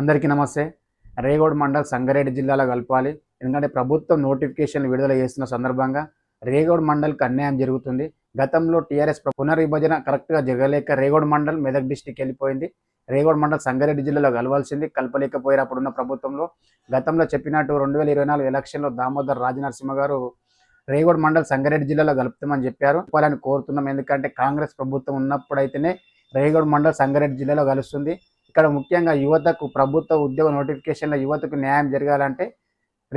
అందరికీ నమస్తే. రేగోడ్ మండల్ సంగారెడ్డి జిల్లాలో కలపాలి. ఎందుకంటే ప్రభుత్వం నోటిఫికేషన్లు విడుదల చేస్తున్న సందర్భంగా రేగోడ్ మండల్కి అన్యాయం జరుగుతుంది. గతంలో టీఆర్ఎస్ పునర్విభజన కరెక్ట్గా జరగలేక రేగోడ్ మండల్ మెదక్ డిస్టిక్ వెళ్ళిపోయింది. రేగోడ్ మండల్ సంగారెడ్డి జిల్లాలో కలవాల్సింది, కలపలేకపోయారు అప్పుడున్న ప్రభుత్వంలో. గతంలో చెప్పినట్టు 2024 ఎలక్షన్లో దామోదర్ రాజనరసింహ గారు రేగోడ్ మండల్ సంగారెడ్డి జిల్లాలో కలుపుతామని చెప్పారు. చెప్పాలని కోరుతున్నాం. ఎందుకంటే కాంగ్రెస్ ప్రభుత్వం ఉన్నప్పుడైతేనే రేగోడ్ మండల్ సంగారెడ్డి జిల్లాలో కలుస్తుంది. ఇక్కడ ముఖ్యంగా యువతకు ప్రభుత్వ ఉద్యోగ నోటిఫికేషన్ల యువతకు న్యాయం జరగాలంటే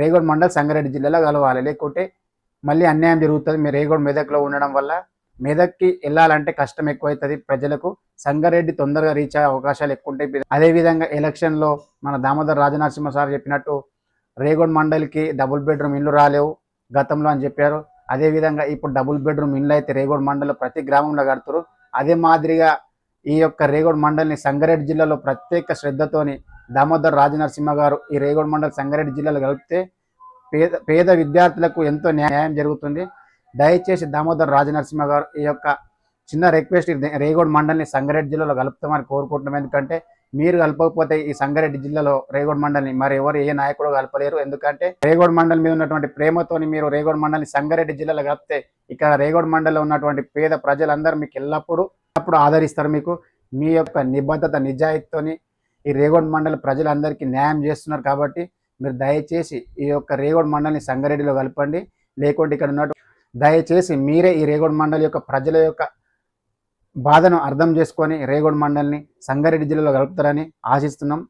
రేగోడ్ మండల్ సంగారెడ్డి జిల్లాలో కలవాలి. లేకుంటే మళ్ళీ అన్యాయం జరుగుతుంది. మీరు రేగోడ్ మెదక్లో ఉండడం వల్ల మెదక్కి వెళ్ళాలంటే కష్టం ఎక్కువవుతుంది ప్రజలకు. సంగారెడ్డి తొందరగా రీచ్ అయ్యే అవకాశాలు ఎక్కువ ఉంటాయి. అదేవిధంగా ఎలక్షన్లో మన దామోదర్ రాజనరసింహ సార్ చెప్పినట్టు రేగోడ్ మండల్కి డబుల్ బెడ్రూమ్ ఇల్లు రాలేవు గతంలో అని చెప్పారు. అదేవిధంగా ఇప్పుడు డబుల్ బెడ్రూమ్ ఇల్లు అయితే రేగోడ్ మండల్లో ప్రతి గ్రామంలో కడుతున్నారు. అదే మాదిరిగా ఈ యొక్క రేగోడ్ మండల్ని సంగారెడ్డి జిల్లాలో ప్రత్యేక శ్రద్ధతోని దామోదర్ రాజనరసింహ గారు ఈ రేగోడ్ మండల్ సంగారెడ్డి జిల్లాలో కలిపితే పేద విద్యార్థులకు ఎంతో న్యాయం జరుగుతుంది. దయచేసి దామోదర్ రాజనరసింహ గారు ఈ యొక్క చిన్న రిక్వెస్ట్, రేగోడ్ మండల్ని సంగారెడ్డి జిల్లాలో కలుపుతామని కోరుకుంటున్నాం. ఎందుకంటే మీరు కలపకపోతే ఈ సంగారెడ్డి జిల్లాలో రేగోడ్ మండల్ని మరి ఎవరు ఏ నాయకుడు కలపలేరు. ఎందుకంటే రేగోడ్ మండల్ మీద ఉన్నటువంటి ప్రేమతోని మీరు రేగోడ్ మండల్ని సంగారెడ్డి జిల్లాలో కలిపితే ఇక్కడ రేగోడ్ మండల్లో ఉన్నటువంటి పేద ప్రజలందరూ మీకు ఎల్లప్పుడూ ఆదరిస్తారు. మీకు మీ యొక్క నిబద్ధత నిజాయితీతోని ఈ రేగోడ్ మండల ప్రజలందరికీ న్యాయం చేస్తున్నారు. కాబట్టి మీరు దయచేసి ఈ యొక్క రేగోడ్ మండల్ని సంగారెడ్డిలో కలపండి. లేకుంటే ఇక్కడ ఉన్నట్టు దయచేసి మీరే ఈ రేగోడ్ మండలి యొక్క ప్రజల యొక్క బాధను అర్థం చేసుకొని రేగోడ్ మండల్ని సంగారెడ్డి జిల్లాలో కలుపుతారని ఆశిస్తున్నాం.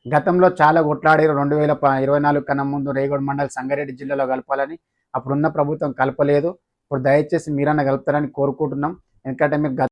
గతంలో చాలా కొట్లాడారు. 2024 కన్నా ముందు రేగోడ్ మండల్ సంగారెడ్డి జిల్లాలో కలపాలని. అప్పుడున్న ప్రభుత్వం కలపలేదు. ఇప్పుడు దయచేసి మీరన్నా కలుపుతారని కోరుకుంటున్నాం. ఎందుకంటే మీరు